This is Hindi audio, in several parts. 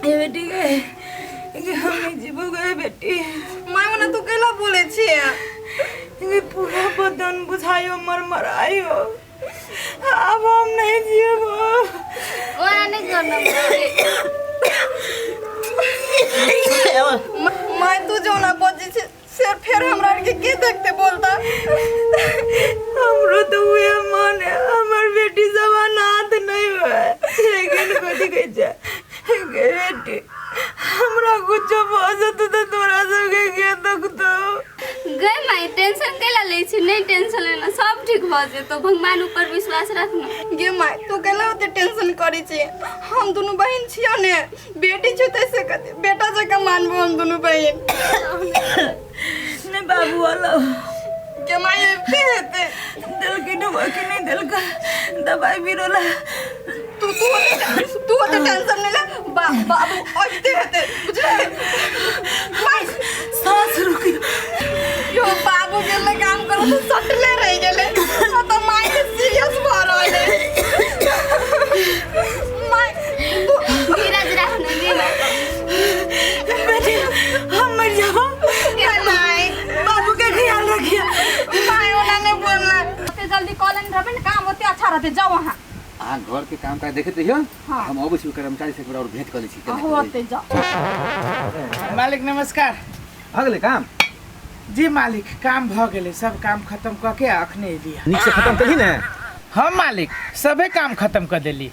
ये बेटी गए हमें जीवो गए बेटी माय मने तू केला बोले छे ये पूरा बदन बुझायो मरमरायो अब हम नहीं जीवो ओरा नहीं करना माय तू जो ना बजे छे सिर फिर हमरा के देखते बोलता हमरो तो हुए माने हमर बेटी जवानात नहीं हुआ लेकिन कथी कह जा बेटी हमरा कुछ बजत तो तोरा सब के दुख तो गए माई टेंशन केला ले छी नहीं टेंशन लेना सब ठीक भ जे तो भगवान ऊपर विश्वास रखना गे माय तू केला होते टेंशन करी छे हम दोनों बहन छियो ने बेटी छते से कते बेटा जका मानबो हम दोनों बहन ने बाबू वाला के माय हेते दिल की डुबा के नहीं दिल का दवाई भी रोला तू होते टेंशन नहीं ले बाबू ओते हेते बुझले माय सांस रुक यो बाबू के ले काम करो तो सटले रह गेले तो माय सीरियस भ रहले माय धीरज रखना देना बेटी हम मर जाओ माय बाबू का ख्याल रखिए माय ओना ने बोलना ते जल्दी कॉलेज रहबे न काम होते अच्छा रहते जाओ वहां आ घर के काम का देखते हो हम अबै छी कर्मचारी से और भेंट कर लै छी होते जाओ मालिक नमस्कार भगले काम जी मालिक काम भ गेले सब काम खत्म क के अखने एलिया नीक से खत्म करी ना हम मालिक सबे काम खत्म कर देली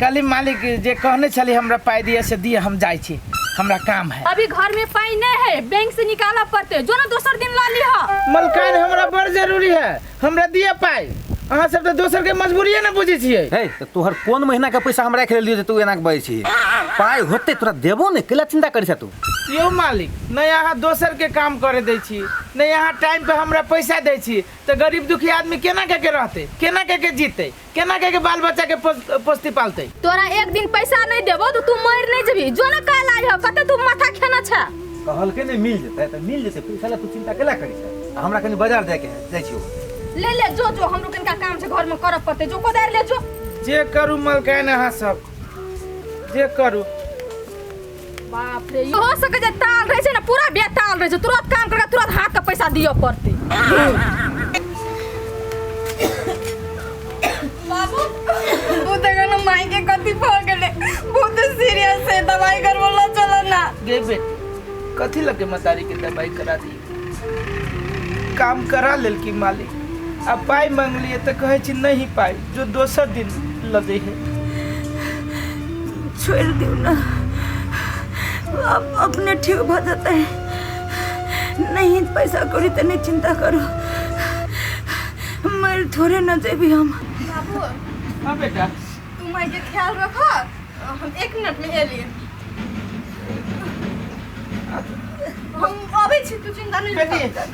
कली मालिक जे कहने छली हमरा पाई दिए से दिए हम जाई छी हमरा काम है अभी घर में पाई नहीं है बैंक से निकालना पड़ते जो ना दूसर दिन ला लिहा मलकान हमरा बड़ जरूरी है हमरा दिए पाई अहाँ सब तो दोसर के मजबूरी न बुझी छिए हे तो तोहर कोन महीना का पैसा हम राख लेलियो जे तू एना के बजै छी पाई होते तोरा देबो ने केला चिंता करै छ तू यो मालिक न यहाँ दोसर के काम करे दै छी न यहाँ टाइम पे हमरा पैसा दै छी तो गरीब दुखी आदमी केना के रहते केना के जीते केना के बाल बच्चा के पोस्ती पालते तोरा एक दिन पैसा नहीं देबो तो तू मर नहीं जबी जो ना काल आई हो कते तू माथा खेना छ कहल के ने मिल जेतै त मिल जेतै पैसा ला तू चिंता केला करै छ हमरा कनी बाजार जाय के है जाय छी ले जो हम लोग इनका काम से घर में करब पड़ते जो कोदार ले जो जे करू मलकान अहाँ सब जे करू बाप रे हो सके जे ताल रहे छै ना पूरा बेताल रहे छै तुरंत काम करके तुरंत हाथ का पैसा दियो पड़ते बाबू तू देखो ना माई के कथी भ गेले बहुत सीरियस है दवाई करवला चलो ना गे बेटी कथी लगे मतारी के दवाई करा दी काम करा लेल की मालिक अब पाई मांगलिए तो कहे छी नहीं पाई जो दोसर दिन लगे है छोड़ दियो ना आप अपने ठीक भ जाता है नहीं पैसा करी तो नहीं चिंता करो मर थोड़े न जेबी हम बाबू हाँ बेटा तू माई के ख्याल रखो हम 1 मिनट में एलिए हम अबे छी तू चिंता नहीं बेटी कर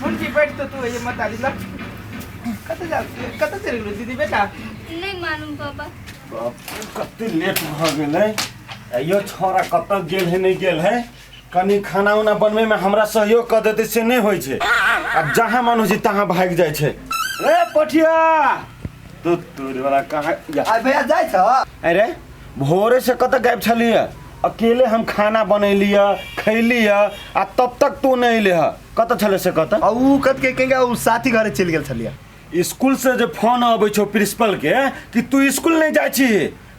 मुंजी बैठ तो तू ये मतारी लग कत चल गेलो दीदी बेटा नहीं मालूम पापा कते लेट भ गेलै यो छोरा कत गेल है नहीं गेल है कनी खाना उना बनवे में हमरा सहयोग कर देते से नहीं होय छै अब जहां मानु जी तहां भाग जाय छै ए पठिया तू तोर वाला कहां आ भैया जाय छ अरे भोरे से कत गायब छलिए अकेले हम खाना बनैलिया खैलिया आ तब तक तू नहीं ले कत छले से कत उ कत के केंगा उ साथी घरे चल गेल छलिया स्कूल से जो फोन आबै छौ प्रिंसिपल के कि तू स्कूल नहीं जाय छी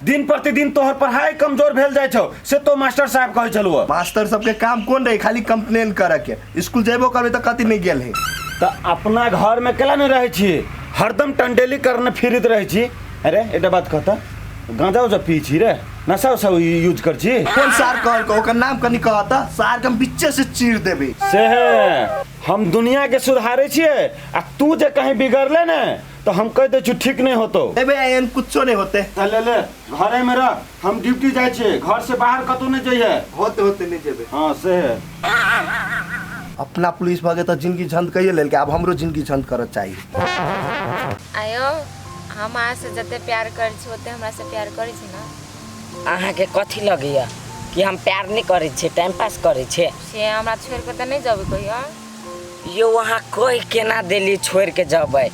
दिन प्रतिदिन तोहर पढ़ाई कमजोर भेल जाय छौ से तो मास्टर साहब कहै छलुआ मास्टर सबके काम कोन रहे खाली कंप्लेन करे के स्कूल जेबो करबे त कति नहीं गेल है त अपना घर में केला नहीं रहे छी हरदम टंडेली करने फिरत रहे छी अरे एटा बात कहता गांजा उजा पी छी रे नशा उशा यूज कर छी कोन सार कहल को ओकर नाम कनी कहता सार के बीचे से चीर देबे से है हम दुनिया के सुधारे छिए आ तू जे कहीं बिगड़ले ने तो हम कह दे छु ठीक नहीं होतो एबे एन कुछो नहीं होते ले ले घरे में रह हम ड्यूटी जाय छी घर से बाहर कतौ नहीं जाइए होते नहीं जेबे हां से है अपना पुलिस भागे तो जिंदगी झंड कहिए लेल के अब हमरो जिंदगी झंड करत चाहिए आयो हम अहाँ से जते प्यार करै छी ओते हमरा से प्यार करै छी ना अहाँ के कथी लगैया कि हम प्यार नहीं करे छे टाइम पास करे छे से हमरा छोड़ के त नहीं जाबे कहियो ये वहाँ कोई केना दिल्ली छोड़ के जबै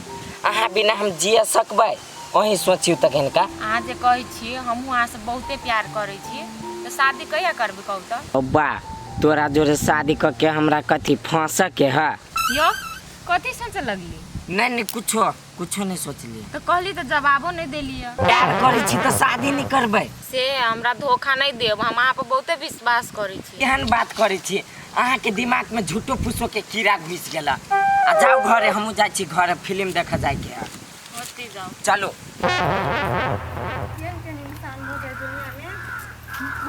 अहाँ बिना हम जिया सकबै वहीं सोचियो तक इनका अहाँ जे कहै छी हमहूँ अहाँसँ बहुते प्यार करै छी तऽ शादी कहिया करबै कहू तऽ बा तोरा जोरे शादी क के हमरा कथी फांस के है यो कथी सोचऽ लगली नहीं कुछो नहीं सोचली तऽ कहली तऽ जवाबो नहीं देलियै प्यार करै छी तऽ शादी नहीं करबै से हमरा धोखा नहीं देब हम अहाँ पर बहुते विश्वास करै छी एहन बात करै छी अहाँ के दिमाग में झूठो फूसो के कीड़ा घुस गेला आ जाओ घरे हमहू जाइ छी घर फिल्म देख जाए के होती जाओ चलो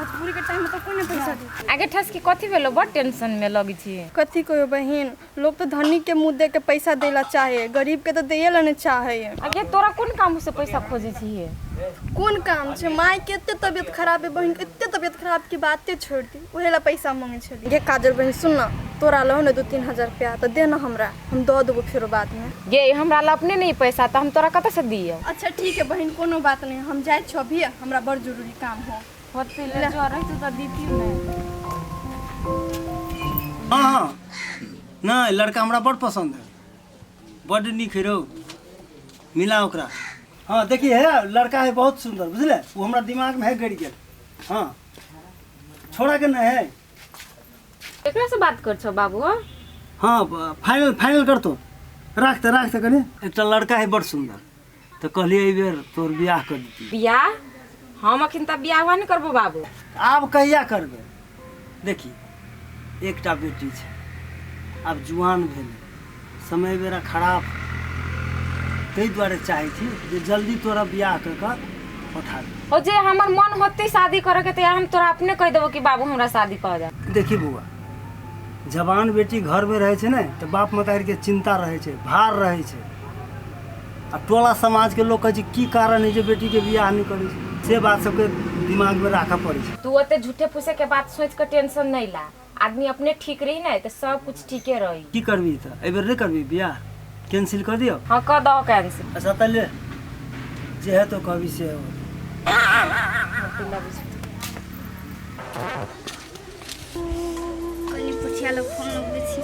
मजबूरी के टाइम में तो कोई नहीं पैसा दे आगे ठस के कथी भेलो बड़ टेंशन में लगी छी कथी कहो बहन लोग तो धनी के मुँह दे के पैसा देला चाहे गरीब के तो देला नहीं चाहे आगे तोरा कोन काम से पैसा खोजे छी कौन काम छे माय के एते तबियत खराब है बहन के एते तबियत खराब की बातें छोड़ दी ओहेला पैसा मांगे छली ये काजल बहन सुन ना तोरा लो ने 2-3 हजार रुपया तो दे ना हमरा हम दे देबो फिर बाद में ये हमरा ला अपने नहीं पैसा तो हम तोरा कत से दियो अच्छा ठीक है बहन कोनो बात नहीं हम जाए छ अभी हमरा बड़ जरूरी काम हो होते ले जो रही तो दीती नहीं हाँ नहीं लड़का हमरा बड़ पसंद है बड़ निक है रो मिला ओकरा हाँ देखिए है लड़का है बहुत सुंदर बुझले वो हमरा दिमाग में है गड़ गया हाँ छोड़ा के नहीं है एकरा से बात कर छो बाबू हाँ फाइनल कर तो राखते कनी एक लड़का है बड़ सुंदर तो कहलिए एहि बेर तोर बियाह कर दी बियाह हम अखन तक बियाह नहीं करबो बाबू आब कहिया करबे देखी एकटा बेटी छै आब जुआन भेलै समय बेरा खराब ताहि दुआरे चाहे छी जे जल्दी तोरा बियाह कर के पठा दे ओ जे हमर मन होते शादी करे के त हम तोरा अपने कह देबो कि बाबू हमरा शादी कर दे देखी बुआ जवान बेटी घर में रहे छै ने तो बाप मतारी के चिंता रहे छै भार रहे छै आ टोला समाज के लोग कहे छै की कारण है जे बेटी के बियाह नहीं करे छै से बात सबके दिमाग में रखा पड़े छै तू ओते झूठे फूसे के बात सोच के टेंशन नहीं ला आदमी अपने ठीक रही ना तो सब कुछ ठीके रही की करबी त एहि बेर नहीं करबी बियाह कैंसिल कर दियो हां कर दो कैंसिल अच्छा तले जे है तो कभी से हो कनी पुछिया लोग फोन लगबे छी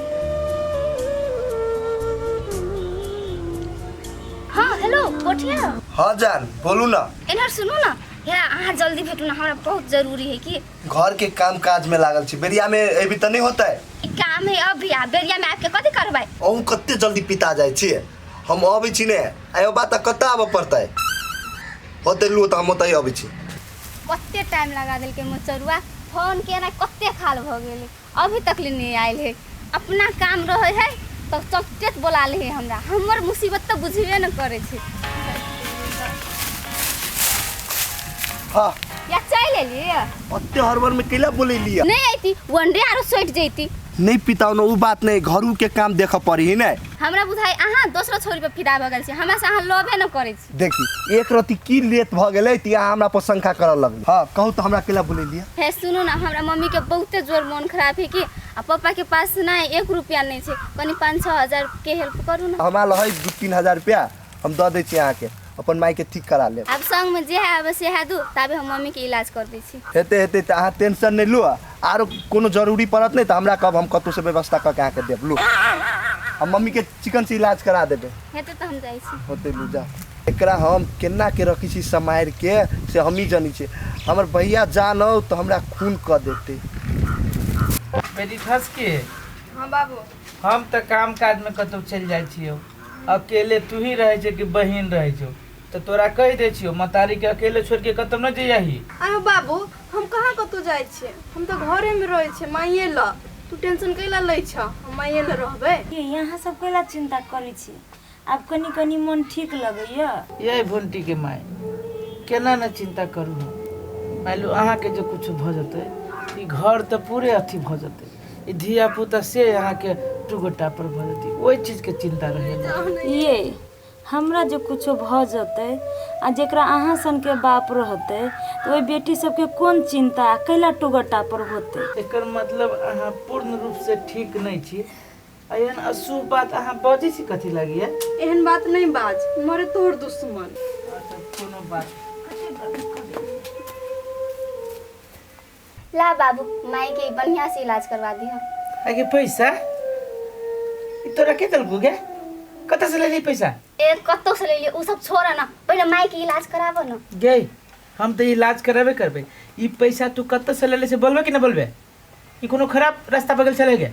हाँ हेलो पोठिया हाँ जान बोलू ना एनहर सुनू ना या अहाँ जल्दी भेटू ना हमरा बहुत जरूरी है कि घर के काम काज में लागल छी बेरिया में अभी तो नहीं होता है काम है अभी आ बेरिया में आपके कथी करबै अहूँ कते जल्दी पिता जाए छी हम अभी छी ने आयो बात कत्ता आबे पड़ता है होते लू तो हम ओतै अभी छी कते टाइम लगा देल के मोचरुआ फोन के ना कते खाल भ गेल अभी तक ले नहीं आइल है अपना काम रहे है तो चलते बोला ले हमरा हमर मुसीबत तो बुझबे न करे छी हाँ या चल लिए अत्ते हरबर में केला बोले लिया नहीं आईती वन डे आरो सोट जैती नहीं पिताओ न उ बात नहीं घरू के काम देख पड़ी है हमरा बुझाई अहाँ दोसरा छोरी पे फिदा भ गेल छी हमरा से अहाँ लोभे न करे छी देखी एक रति की लेत भ गेलै त यहाँ हमरा पर शंका करऽ लगली हाँ कहू तो हमरा केला बोले लिया हे सुनो ना हमरा मम्मी के बहुते जोर मन खराब है कि आ पापा के पास ना 1 रुपया नहीं छे कनी 5-6 हजार के हेल्प करू ना हमरा लहै 2-3 हजार रुपया हम दे दै छी अहाँ के अपन माई के ठीक करा ले अब संग में जे है बस है दू तबे हम मम्मी के इलाज कर दै छी हेते त अहाँ टेंशन नहीं लू आरो कोनो जरूरी पड़त नहीं त हमरा कब हम कतौ से व्यवस्था क के अहाँ के देब लू हम मम्मी के चिकन से इलाज करा देबे हेते त हम जाई छी होते लू जा एकरा हम केना के रखी छी समार के से हम ही जानी छी हमर भैया जानो तो हमरा खून क देते मेरी ठस के हां बाबू हम तो काम काज में कतौ चल जाय छियो अकेले तू ही रहे छे कि बहिन रहे छो तो तोरा कह दे छियो मतारी के अकेले छोड़ के कतौ न जइही आयो बाबू हम कहाँ कतौ जाय छी हम तो घरे में रहे छी माइये ल तू टेंशन कैला लै छ हम माइये ल रहबे यहाँ सब कैला चिंता करै छी आब कनी कनी मन ठीक लगैया ये भुंटी के माय केना न चिंता करू मालू अहाँ के जो कुछ भ जते ई घर तो पूरे अथी भ जते ई धिया पुता से अहाँ के टुगोटा पर भ जती ओई चीज के चिंता रहे ये हमरा जो कुछो भ जते आ जेकरा अहाँ सन के बाप रहते तो ओई बेटी सबके कोन चिंता कैला टुगटा पर होते एकर मतलब अहाँ पूर्ण रूप से ठीक नहीं छी एहन अशुभ बात अहाँ बजै छी कथी लागिया एहन बात नहीं बाज मरे तोर दुश्मन कोनो बात ला बाबू माई के बढ़िया से इलाज करवा दी हम आगे पैसा तोरा के दलको गे कतऽ से लेली पैसा ए कत्तो से ले लिए उ सब छोड़ ना पहले माई के इलाज कराबो ना गे हम तो इलाज कराबे करबे ई पैसा तू कतऽ से लेले से बोलबे कि ना बोलबे ई कोनो खराब रास्ता बगल चले गे